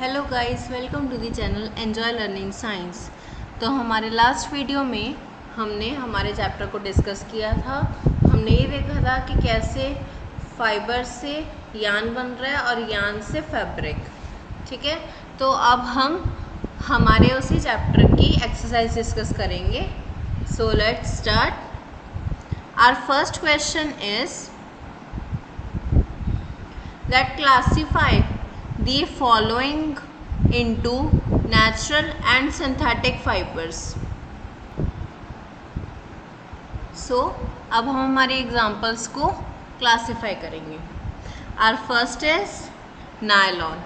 Hello guys, welcome to the channel enjoy learning science. तो हमारे last video में हमने हमारे चैप्टर को डिस्कस किया था। हमने ये देखा था कि कैसे फाइबर से यान बन रहा है और यान से फैब्रिक। ठीक है, तो अब हम हमारे उसी चैप्टर की एक्सरसाइज डिस्कस करेंगे। So let's start. Our first question is that classify the following into natural and synthetic fibers. So अब हम हमारे एग्जाम्पल्स को क्लासीफाई करेंगे। Our first is nylon.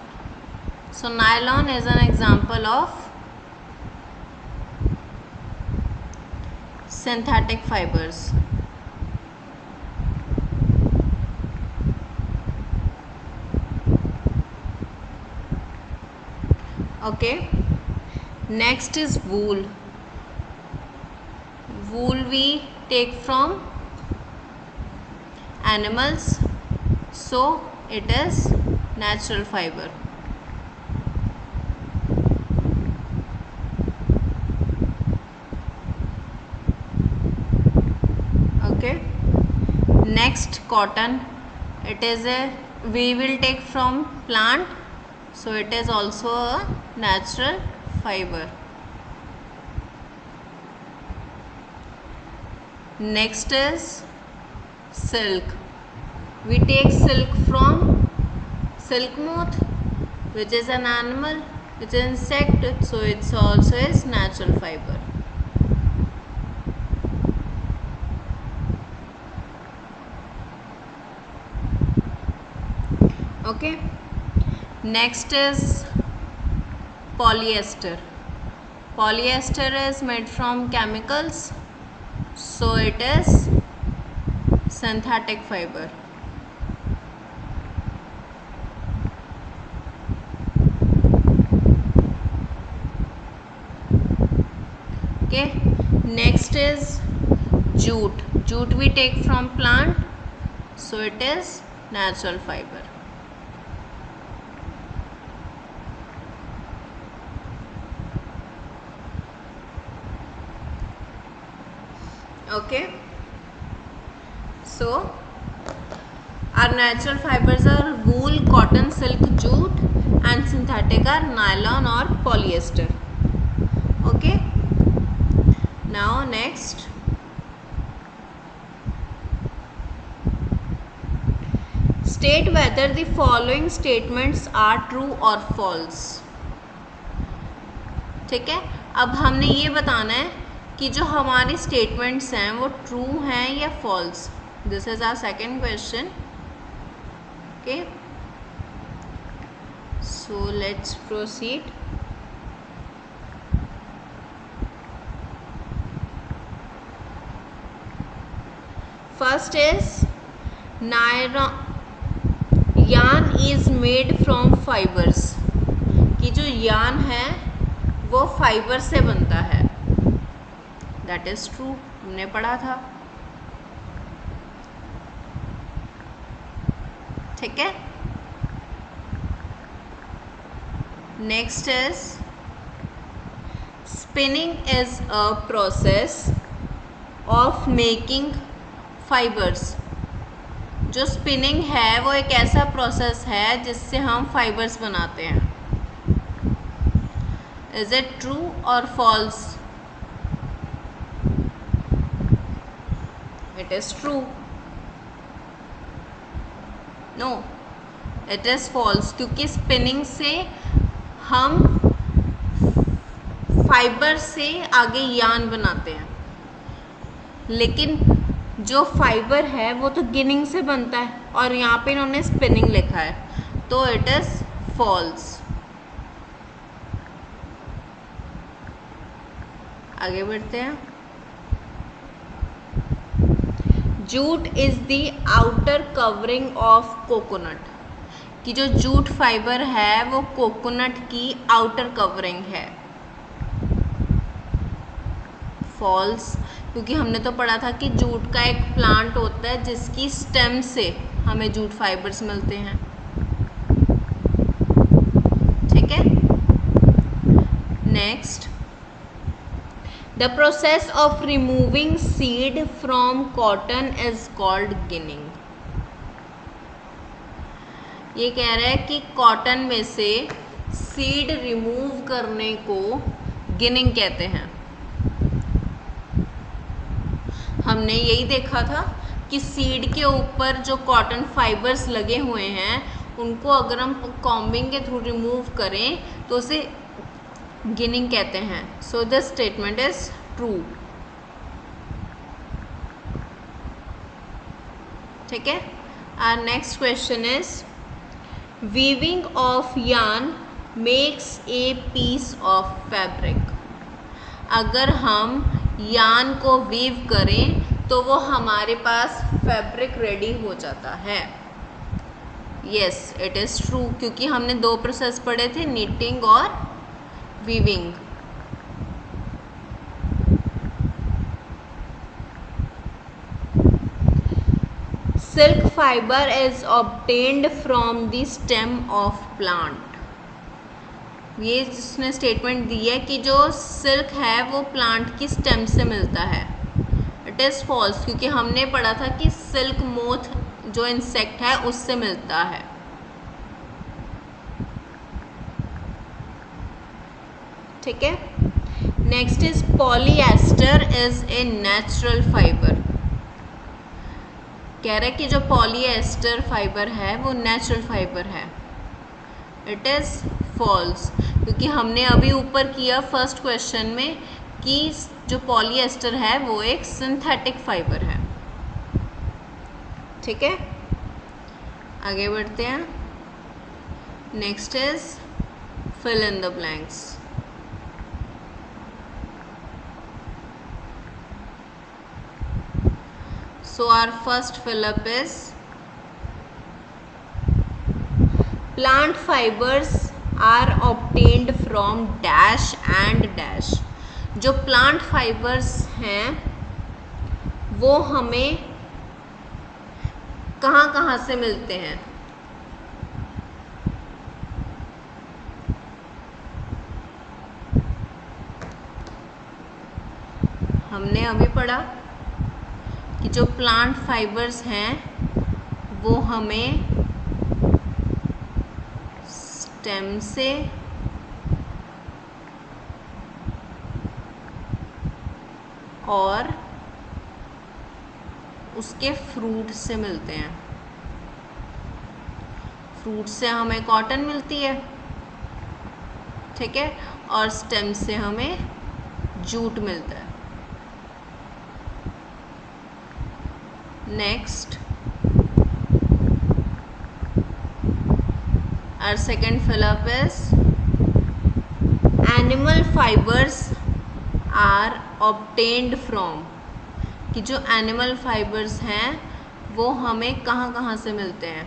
So nylon is an example of synthetic fibers. Okay, next is wool. Wool we take from animals, so it is natural fiber. Okay, next cotton. It is we will take from plant, so it is also a natural fiber. Next is silk. We take silk from silk moth, which is an animal, which is insect, so it's also is natural fiber. Okay, next is polyester. Polyester is made from chemicals, so it is synthetic fiber. Okay, next is jute. Jute we take from plant, so it is natural fiber. Okay, so our natural fibers are wool, cotton, silk, jute, and synthetic are nylon or polyester. Okay, now next, state whether the following statements are true or false. ठीक है, अब हमने ये बताना है कि जो हमारे स्टेटमेंट्स हैं वो ट्रू हैं या false. This is our second question. Okay, so let's proceed. First is yarn is made from fibres. कि जो यान है वो फाइबर से बनता है. दैट इज ट्रू, हमने पढ़ा था. ठीक है, next is spinning is a process of making fibres. जो स्पिनिंग है वो एक ऐसा प्रोसेस है जिससे हम फाइबर्स बनाते हैं. इज इट ट्रू और false? It is true. No, it is false, क्योंकि स्पिनिंग से हम फाइबर से आगे यान बनाते हैं, लेकिन जो फाइबर है वो तो गिनिंग से बनता है और यहाँ पे इन्होंने स्पिनिंग लिखा है, तो इट इज फॉल्स. आगे बढ़ते हैं. Jute is the outer covering of coconut. कि जो जूट फाइबर है वो कोकोनट की आउटर कवरिंग है. फॉल्स, क्योंकि हमने तो पढ़ा था कि जूट का एक प्लांट होता है जिसकी स्टेम से हमें जूट फाइबर्स मिलते हैं. ठीक ठीक है। Next, the process of removing seed from cotton is called ginning. ये कह रहा है कि कॉटन में से सीड रिमूव करने को गिनिंग कहते हैं। हमने यही देखा था कि सीड के ऊपर जो कॉटन फाइबर्स लगे हुए हैं उनको अगर हम कॉम्बिंग के थ्रू रिमूव करें तो उसे गिनिंग कहते हैं। So this statement is true. ठीक है। Our next question is weaving of yarn makes a piece of fabric. अगर हम यार्न को वीव करें तो वो हमारे पास फैब्रिक रेडी हो जाता है। यस, इट इज़ ट्रू, क्योंकि हमने दो प्रोसेस पढ़े थे, नीटिंग और weaving. Silk fibre is obtained from the stem of plant. ये जिसने स्टेटमेंट दी है कि जो सिल्क है वो प्लांट की स्टेम से मिलता है। इट इज़ फॉल्स, क्योंकि हमने पढ़ा था कि सिल्क मोथ जो इंसेक्ट है उससे मिलता है। ठीक है। Next is polyester is a natural fibre. कह रहा है कि जो पॉलीएस्टर फाइबर है वो नेचुरल फाइबर है। इट इज़ फॉल्स, क्योंकि हमने अभी ऊपर किया फर्स्ट क्वेश्चन में कि जो पॉलीएस्टर है वो एक सिंथेटिक फाइबर है। ठीक है, आगे बढ़ते हैं। Next is fill in the blanks. So our first fill up is plant fibers are obtained from dash and dash। जो प्लांट फाइबर्स हैं वो हमें कहाँ कहाँ से मिलते हैं? हमने अभी पढ़ा कि जो प्लांट फाइबर्स हैं वो हमें स्टेम से और उसके फ्रूट से मिलते हैं। फ्रूट से हमें कॉटन मिलती है, ठीक है, और स्टेम से हमें जूट मिलता है। Next, our second fill up is animal fibers are obtained from। कि जो एनिमल फाइबर्स हैं वो हमें कहाँ कहाँ से मिलते हैं,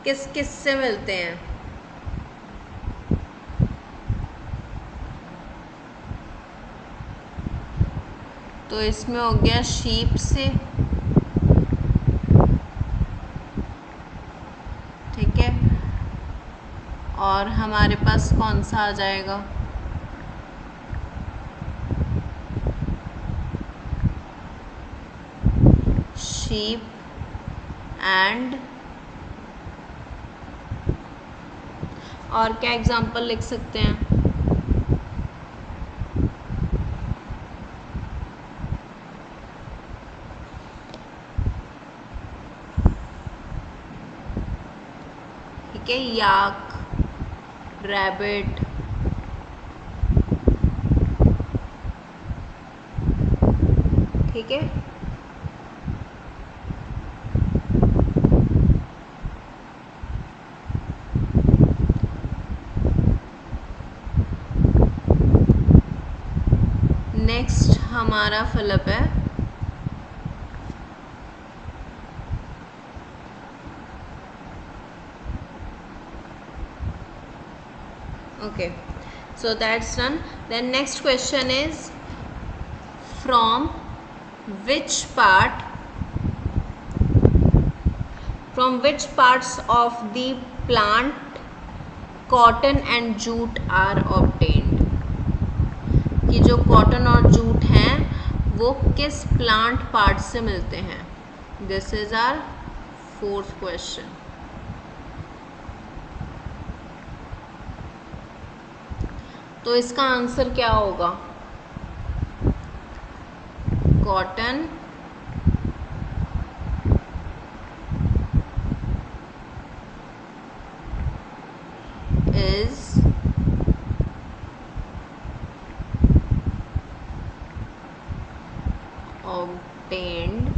किस किस से मिलते हैं? तो इसमें हो गया शीप से, ठीक है, और हमारे पास कौन सा आ जाएगा? शीप एंड, और क्या एग्जाम्पल लिख सकते हैं? ठीक है, याक, रैबिट, ठीक है। नेक्स्ट हमारा फिलअप है okay, so that's done. Then next question is from which part From which parts of the plant cotton and jute are obtained? कि जो कॉटन और जूट हैं वो किस प्लांट पार्ट से मिलते हैं? This is our fourth question. तो इसका आंसर क्या होगा? Cotton is obtained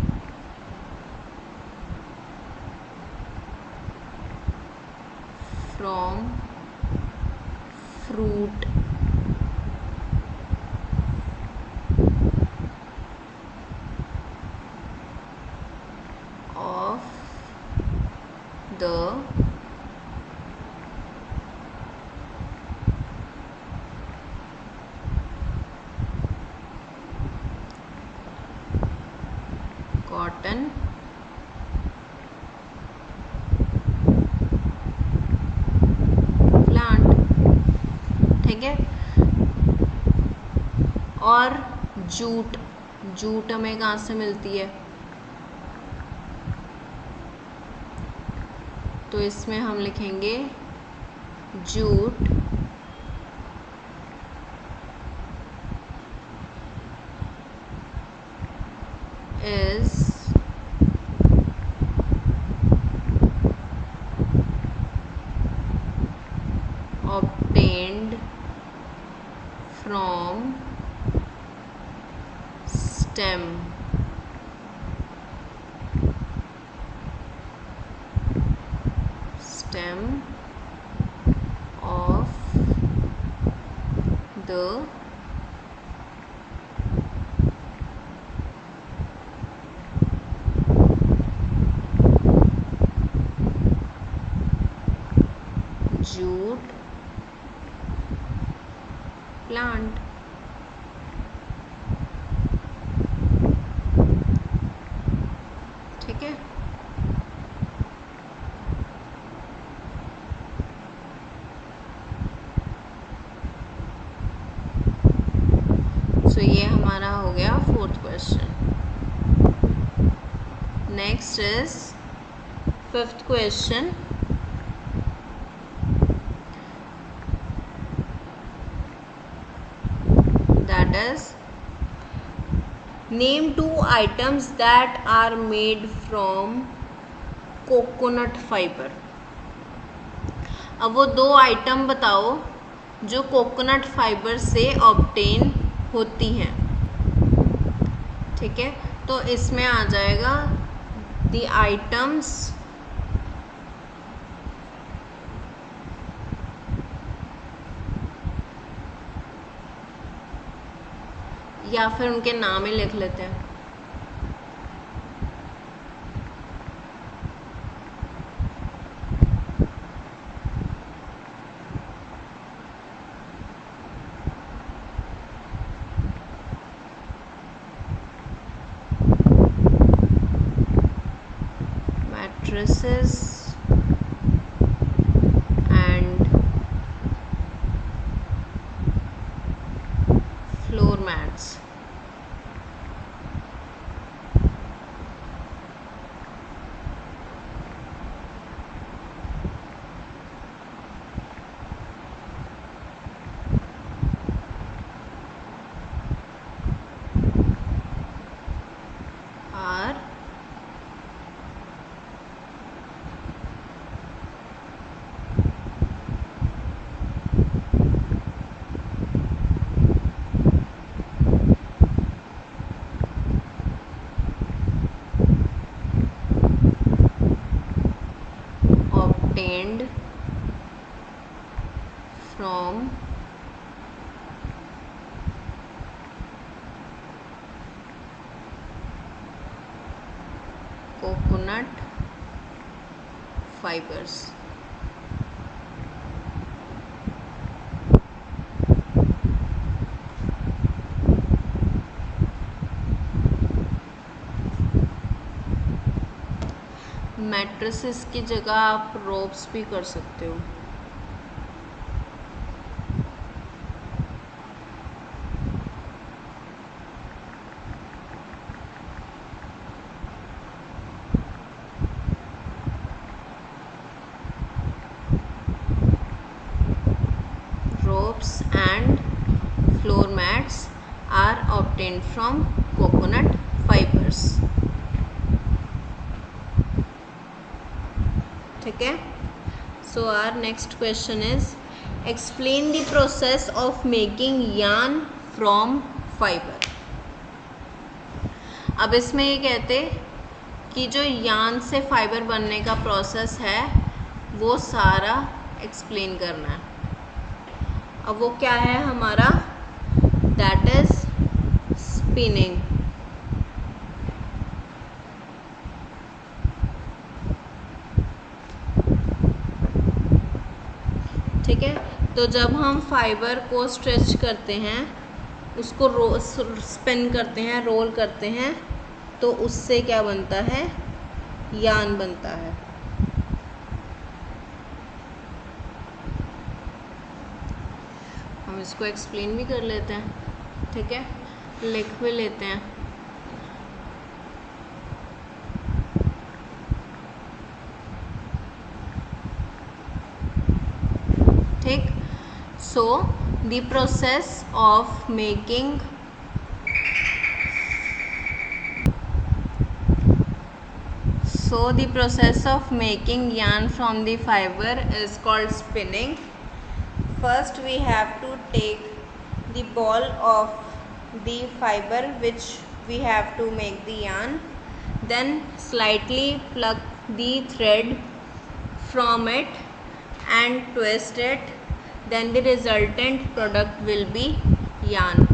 from fruit of the cotton plant. ठीक है. और जूट, जूट हमें कहाँ से मिलती है? तो इसमें हम लिखेंगे jute is obtained from stem of the jute plant. ठीक है. सो ये हमारा हो गया fourth question. Next is fifth question. That is name 2 items that are made from coconut fiber. अब वो 2 आइटम बताओ जो कोकोनट फाइबर से ऑब्टेन होती हैं. ठीक है. तो इसमें आ जाएगा द आइटम्स या फिर उनके नाम ही लिख लेते हैं. Mattresses and floor mats. Are obtained from coconut fibers. Mattresses की जगह आप रोप्स भी कर सकते हो। Ropes and floor mats are obtained from coconut fibers. ठीक है। So our next question is explain the process of making yarn from fiber. अब इसमें ये कहते कि जो यार्न से फाइबर बनने का प्रोसेस है वो सारा एक्सप्लेन करना है। अब वो क्या है हमारा, दैट इज स्पिनिंग। ठीक है, तो जब हम फाइबर को स्ट्रेच करते हैं, उसको स्पिन करते हैं, रोल करते हैं, तो उससे क्या बनता है, यार्न बनता है। हम इसको एक्सप्लेन भी कर लेते हैं। ठीक है, लिख भी लेते हैं। ठीक, so the process of making yarn from the fiber is called spinning. First we have to take the ball of the fiber which we have to make the yarn, then slightly pluck the thread from it and twist it, then the resultant product will be yarn.